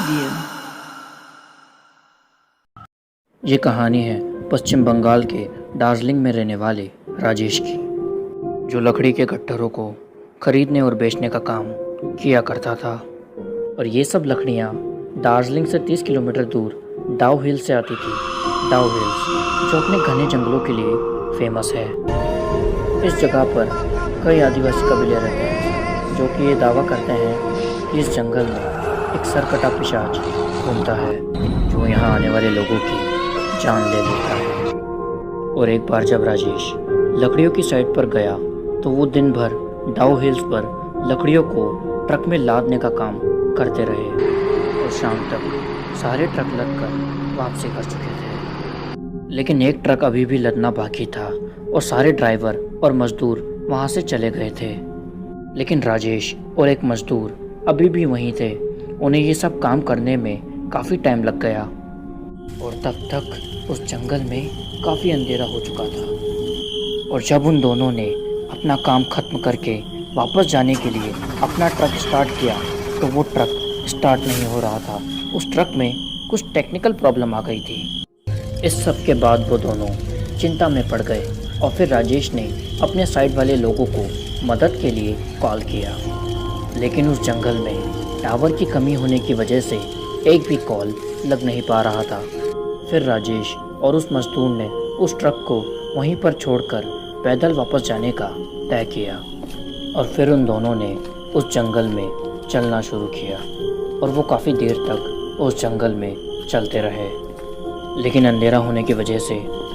Preview। ये कहानी है पश्चिम बंगाल के दार्जिलिंग में रहने वाले राजेश की, जो लकड़ी के गट्ठरों को खरीदने और बेचने का काम किया करता था। और ये सब लकड़ियाँ दार्जिलिंग से 30 किलोमीटर दूर डाउ हिल्स से आती थी। डाउ हिल्स जो अपने घने जंगलों के लिए फेमस है। इस जगह पर कई आदिवासी कबीले रहते हैं, जो कि ये दावा करते हैं कि इस जंगल में एक सरकटा पिशाच घूमता है, जो यहाँ आने वाले लोगों की जान ले लेता है। और एक बार जब राजेश लकड़ियों की साइड पर गया तो वो दिन भर डाउ हिल्स पर लकड़ियों को ट्रक में लादने का काम करते रहे और शाम तक सारे ट्रक लदकर वापसी कर चुके थे। लेकिन एक ट्रक अभी भी लदना बाकी था और सारे ड्राइवर और मजदूर वहाँ से चले गए थे। लेकिन राजेश और एक मजदूर अभी भी वहीं थे। उन्हें ये सब काम करने में काफ़ी टाइम लग गया और तब तक उस जंगल में काफ़ी अंधेरा हो चुका था। और जब उन दोनों ने अपना काम खत्म करके वापस जाने के लिए अपना ट्रक स्टार्ट किया तो वो ट्रक स्टार्ट नहीं हो रहा था। उस ट्रक में कुछ टेक्निकल प्रॉब्लम आ गई थी। इस सब के बाद वो दोनों चिंता में पड़ गए और फिर राजेश ने अपने साइड वाले लोगों को मदद के लिए कॉल किया। लेकिन उस जंगल में टावर की कमी होने की वजह से एक भी कॉल लग नहीं पा रहा था। फिर राजेश और उस मजदूर ने उस ट्रक को वहीं पर छोड़कर पैदल वापस जाने का तय किया। और फिर उन दोनों ने उस जंगल में चलना शुरू किया और वो काफ़ी देर तक उस जंगल में चलते रहे। लेकिन अंधेरा होने की वजह से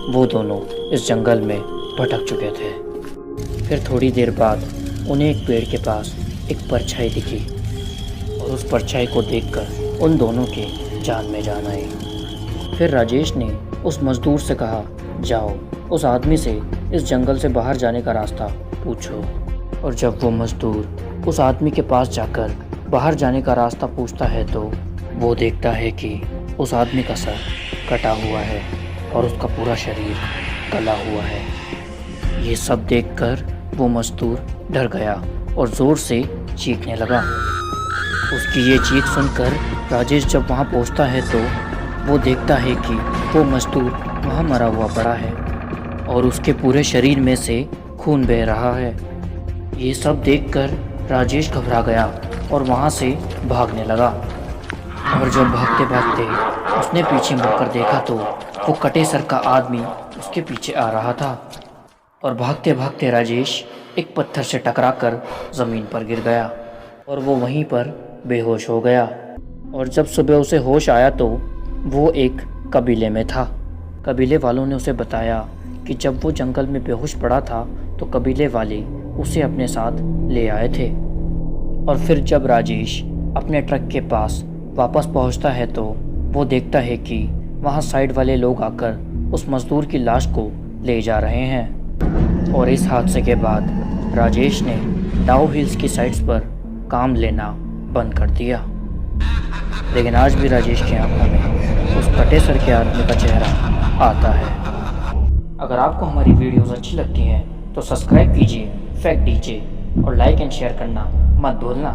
वो दोनों इस जंगल में भटक चुके थे। फिर थोड़ी देर बाद उन्हें एक पेड़ के पास एक परछाई दिखी और उस परछाई को देखकर उन दोनों के जान में जान आई। फिर राजेश ने उस मजदूर से कहा, जाओ उस आदमी से इस जंगल से बाहर जाने का रास्ता पूछो। और जब वो मजदूर उस आदमी के पास जाकर बाहर जाने का रास्ता पूछता है तो वो देखता है कि उस आदमी का सर कटा हुआ है और उसका पूरा शरीर गला हुआ है। ये सब देखकर वो मजदूर डर गया और ज़ोर से चीखने लगा। उसकी ये चीख सुनकर राजेश जब वहाँ पहुँचता है तो वो देखता है कि वो मजदूर वहाँ मरा हुआ पड़ा है और उसके पूरे शरीर में से खून बह रहा है। ये सब देखकर राजेश घबरा गया और वहाँ से भागने लगा। और जब भागते भागते उसने पीछे मुड़कर देखा तो वो कटे सर का आदमी उसके पीछे आ रहा था। और भागते भागते राजेश एक पत्थर से टकराकर ज़मीन पर गिर गया और वो वहीं पर बेहोश हो गया। और जब सुबह उसे होश आया तो वो एक कबीले में था। कबीले वालों ने उसे बताया कि जब वो जंगल में बेहोश पड़ा था तो कबीले वाले उसे अपने साथ ले आए थे। और फिर जब राजेश अपने ट्रक के पास वापस पहुंचता है तो वो देखता है कि वहाँ साइड वाले लोग आकर उस मजदूर की लाश को ले जा रहे हैं। और इस हादसे के बाद राजेश ने डाउ हिल्स की साइड्स पर काम लेना बंद कर दिया। लेकिन आज भी राजेश की आंखों में उस कटे सर के आदमी का चेहरा आता है। अगर आपको हमारी वीडियोस अच्छी लगती हैं तो सब्सक्राइब कीजिए फैक्ट डीजे और लाइक एंड शेयर करना मत भूलना।